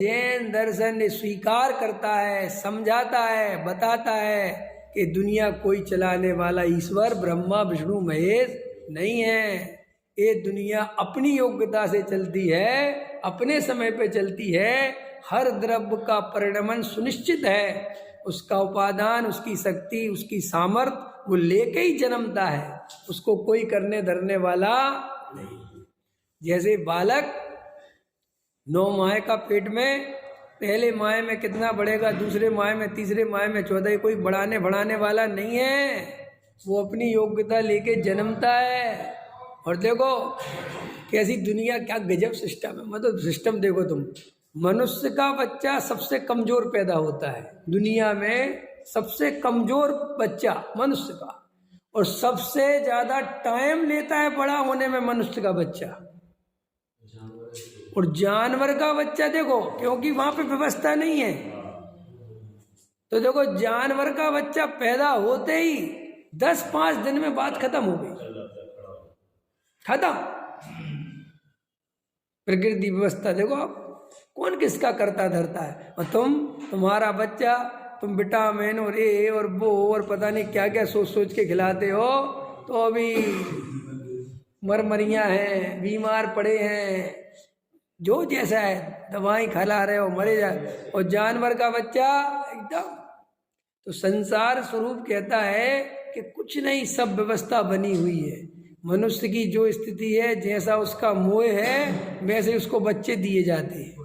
जैन दर्शन ने स्वीकार करता है, समझाता है, बताता है कि दुनिया कोई चलाने वाला ईश्वर ब्रह्मा विष्णु महेश नहीं है। ये दुनिया अपनी योग्यता से चलती है, अपने समय पे चलती है। हर द्रव्य का परिणमन सुनिश्चित है, उसका उपादान, उसकी शक्ति, उसकी सामर्थ्य वो लेके ही जन्मता है, उसको कोई करने धरने वाला नहीं। जैसे बालक 9 माह का पेट में, पहले माह में कितना बढ़ेगा, दूसरे माह में, तीसरे माह में, चौथे, कोई बढ़ाने वाला नहीं है, वो अपनी योग्यता लेके जन्मता है। और देखो कैसी दुनिया, क्या गजब सिस्टम है। मतलब सिस्टम देखो तुम, मनुष्य का बच्चा सबसे कमजोर पैदा होता है दुनिया में, सबसे कमजोर बच्चा मनुष्य का, और सबसे ज्यादा टाइम लेता है बड़ा होने में मनुष्य का बच्चा। और जानवर का बच्चा देखो, क्योंकि वहां पे व्यवस्था नहीं है, तो देखो जानवर का बच्चा पैदा होते ही 10-5 दिन में बात खत्म हो गई, खत्म। प्रकृति व्यवस्था देखो आप, कौन किसका करता धरता है। और तुम्हारा बच्चा, तुम विटामिन और ए और वो और पता नहीं क्या क्या सोच सोच के खिलाते हो, तो अभी मरमरियां हैं, बीमार पड़े हैं, जो जैसा है दवाएं खिला रहे हो, मरे जाए। और जानवर का बच्चा एकदम, तो संसार स्वरूप कहता है कि कुछ नहीं, सब व्यवस्था बनी हुई है। मनुष्य की जो स्थिति है, जैसा उसका मोह है, वैसे उसको बच्चे दिए जाते हैं।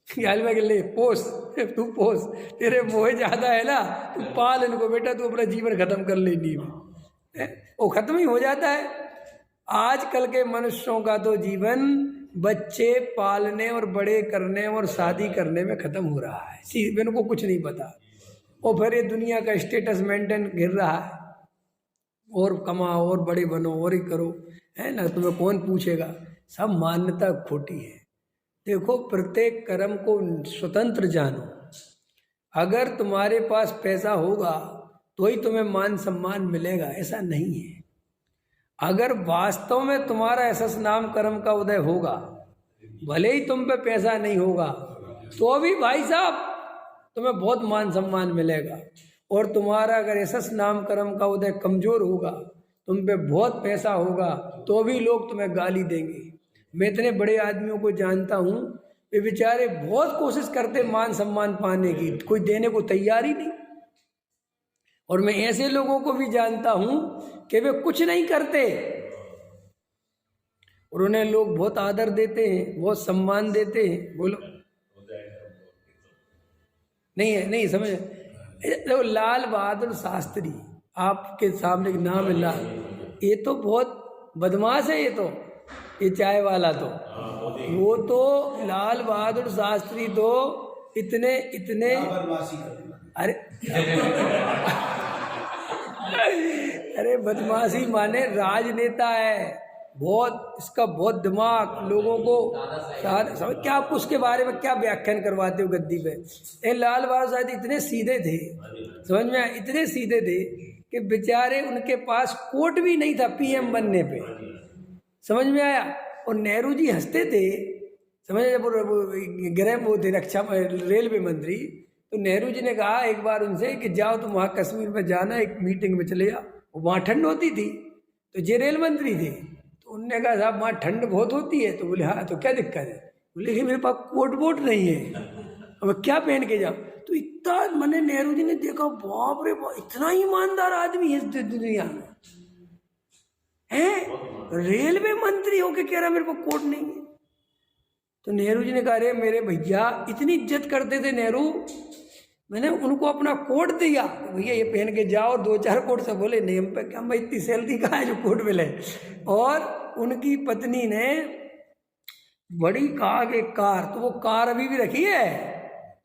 ख्याल में ले, पोस, तू पोस, तेरे मोह ज्यादा है ना, तू पाल इनको बेटा, तू अपना जीवन खत्म कर लेनी है, वो खत्म ही हो जाता है। आजकल के मनुष्यों का तो जीवन बच्चे पालने और बड़े करने और शादी करने में खत्म हो रहा है। इनको कुछ नहीं पता, और फिर ये दुनिया का स्टेटस मेंटेन गिर रहा है, और कमाओ और बड़े बनो और ही करो, है ना, तुम्हें कौन पूछेगा। सब मान्यता खोटी है। देखो, प्रत्येक कर्म को स्वतंत्र जानो। अगर तुम्हारे पास पैसा होगा तो ही तुम्हें मान सम्मान मिलेगा, ऐसा नहीं है। अगर वास्तव में तुम्हारा ऐसा नाम कर्म का उदय होगा, भले ही तुम पे पैसा नहीं होगा, तो भी भाई साहब तुम्हें बहुत मान सम्मान मिलेगा। और तुम्हारा अगर ऐसा नाम कर्म का उदय कमजोर होगा, तुम पे बहुत पैसा होगा, तो भी लोग तुम्हें गाली देंगे। मैं इतने बड़े आदमियों को जानता हूँ, वे बेचारे बहुत कोशिश करते मान सम्मान पाने की, कोई देने को तैयार ही नहीं। और मैं ऐसे लोगों को भी जानता हूं कि वे कुछ नहीं करते, और उन्हें लोग बहुत आदर देते हैं, बहुत सम्मान देते हैं। बोलो नहीं है, नहीं समझ। देखो, लाल बहादुर शास्त्री, आपके सामने एक नाम है लाल, ये तो बहुत बदमाश है। ये चाय वाला तो, वो तो लाल बहादुर शास्त्री तो इतने अरे बदमाशी माने राजनेता है, बहुत, इसका बहुत दिमाग, लोगों को समझ। क्या आपको उसके बारे में क्या व्याख्यान करवाते हो गद्दी पे। ये लाल बहादुर शास्त्री इतने सीधे थे, समझ में आया, इतने सीधे थे कि बेचारे उनके पास कोट भी नहीं था पीएम बनने पे, समझ में आया। और नेहरू जी हंसते थे, समझ, जब गृह वो थे रक्षा रेलवे मंत्री, तो नेहरू जी ने कहा एक बार उनसे कि जाओ तुम वहाँ कश्मीर में जाना, एक मीटिंग में चले जाओ। वहाँ ठंड होती थी, तो ये रेल मंत्री थे, तो उनने कहा साहब वहाँ ठंड बहुत होती है। तो बोले हाँ, तो क्या दिक्कत है। बोले कि मेरे पास कोट वोट नहीं है, अब क्या पहन के जाओ। तो इतना मैंने, नेहरू जी ने देखा, बाप रे बाप, इतना ईमानदार आदमी है इस दुनिया में है, रेलवे मंत्री होके कह रहा मेरे पास कोट नहीं है। तो नेहरू जी ने कहा अरे मेरे भैया, इतनी इज्जत करते थे नेहरू, मैंने उनको अपना कोट दिया, भैया ये पहन के जाओ। 2-4 कोट से बोले नहीं, हम पे क्या, मैं इतनी सैलरी कहाँ है जो कोट मिले। और उनकी पत्नी ने बड़ी कहा कि कार, तो वो कार अभी भी रखी है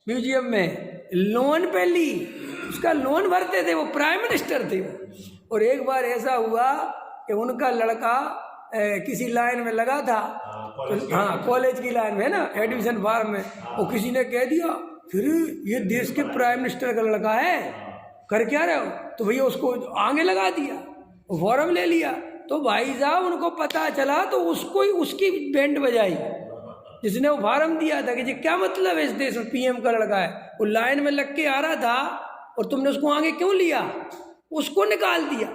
म्यूजियम में, लोन पे ली, उसका लोन भरते थे, वो प्राइम मिनिस्टर थे। और एक बार ऐसा हुआ कि उनका लड़का किसी लाइन में लगा था, हाँ कॉलेज की लाइन में है ना, एडमिशन फॉर्म में, और किसी ने कह दिया फिर ये देश के प्राइम मिनिस्टर का लड़का है, कर क्या रहे हो। तो भैया उसको आगे लगा दिया, वो फॉर्म ले लिया। तो भाई साहब उनको पता चला, तो उसको ही उसकी बैंड बजाई, जिसने वो फार्म दिया था कि जी क्या मतलब है इस देश में पीएम का लड़का है, वो लाइन में लग के आ रहा था और तुमने उसको आगे क्यों लिया, उसको निकाल दिया।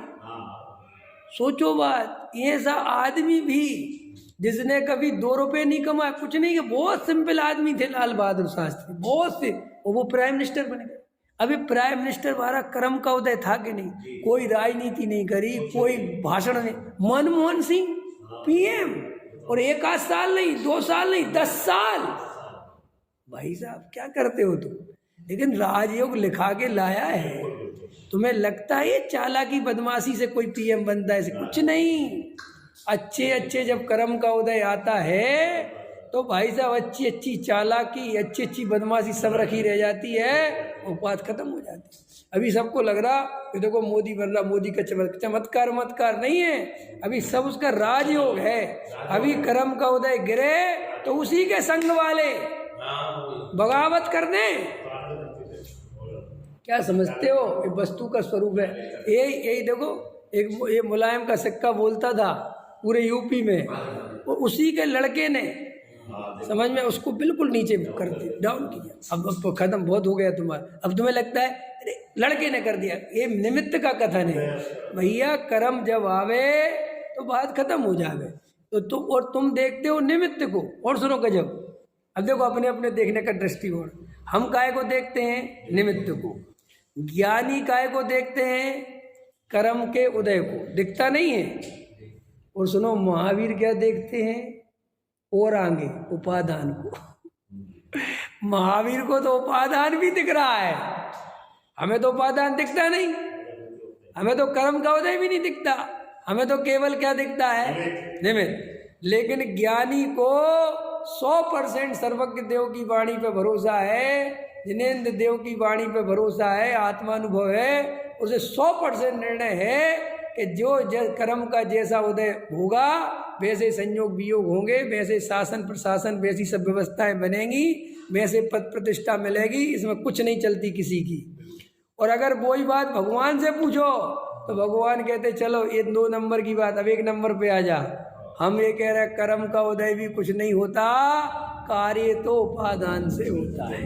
सोचो बात, ये सा आदमी भी जिसने कभी 2 रुपए नहीं कमाए, कुछ नहीं, बहुत सिंपल आदमी थे लाल बहादुर शास्त्री, बहुत से, वो प्राइम मिनिस्टर बने गए। अभी प्राइम मिनिस्टर हमारा कर्म का उदय था कि नहीं, कोई राजनीति नहीं करी, कोई भाषण नहीं। मनमोहन सिंह पीएम, और 1 आध साल नहीं, 2 साल नहीं, 10 साल। भाई साहब क्या करते हो तुम, लेकिन राजयोग लिखा के लाया है। तुम्हें लगता है ये चालाकी बदमाशी से कोई पीएम बनता है? कुछ नहीं। अच्छे अच्छे जब कर्म का उदय आता है तो भाई साहब अच्छी अच्छी चालाकी, अच्छी अच्छी बदमाशी सब रखी रह जाती है, वो बात खत्म हो जाती है। अभी सबको लग रहा कि देखो मोदी बन रहा, मोदी का चमत्कार नहीं है, अभी सब उसका राजयोग है। अभी कर्म का उदय गिरे तो उसी के संग वाले बगावत कर दें। क्या समझते हो, ये वस्तु का स्वरूप है। यही देखो, ये मुलायम का सिक्का बोलता था पूरे यूपी में, वो उसी के लड़के ने समझ में उसको बिल्कुल नीचे कर दिया, डाउन किया। अब खत्म, बहुत हो गया तुम्हारा। अब तुम्हें लगता है अरे लड़के ने कर दिया, ये निमित्त का कथन है भैया। कर्म जब आवे तो बात खत्म हो जावे। तो और तुम देखते हो निमित्त को। और सुनो गजब, अब देखो अपने अपने देखने का दृष्टिकोण। हम काय को देखते हैं? निमित्त को। ज्ञानी काय को देखते हैं? कर्म के उदय को। दिखता नहीं है। और सुनो, महावीर क्या देखते हैं? और आगे उपादान को। महावीर को तो उपादान भी दिख रहा है, हमें तो उपादान दिखता नहीं, हमें तो कर्म का उदय भी नहीं दिखता, हमें तो केवल क्या दिखता है? निमित्त। लेकिन ज्ञानी को 100% सर्वज्ञ देव की वाणी पे भरोसा है, जिनेन्द्र देव की वाणी पे भरोसा है, आत्मानुभव है, उसे 100% निर्णय है कि जो कर्म का जैसा उदय होगा वैसे संयोग वियोग होंगे, वैसे शासन प्रशासन, वैसी सब व्यवस्थाएं बनेंगी, वैसे पद प्रतिष्ठा मिलेगी, इसमें कुछ नहीं चलती किसी की। और अगर वही बात भगवान से पूछो तो भगवान कहते चलो ये 2 नंबर की बात, अब 1 नंबर पे आ जा। हम ये कह रहे हैं कर्म का उदय भी कुछ नहीं होता, कार्य तो उपादान से होता है।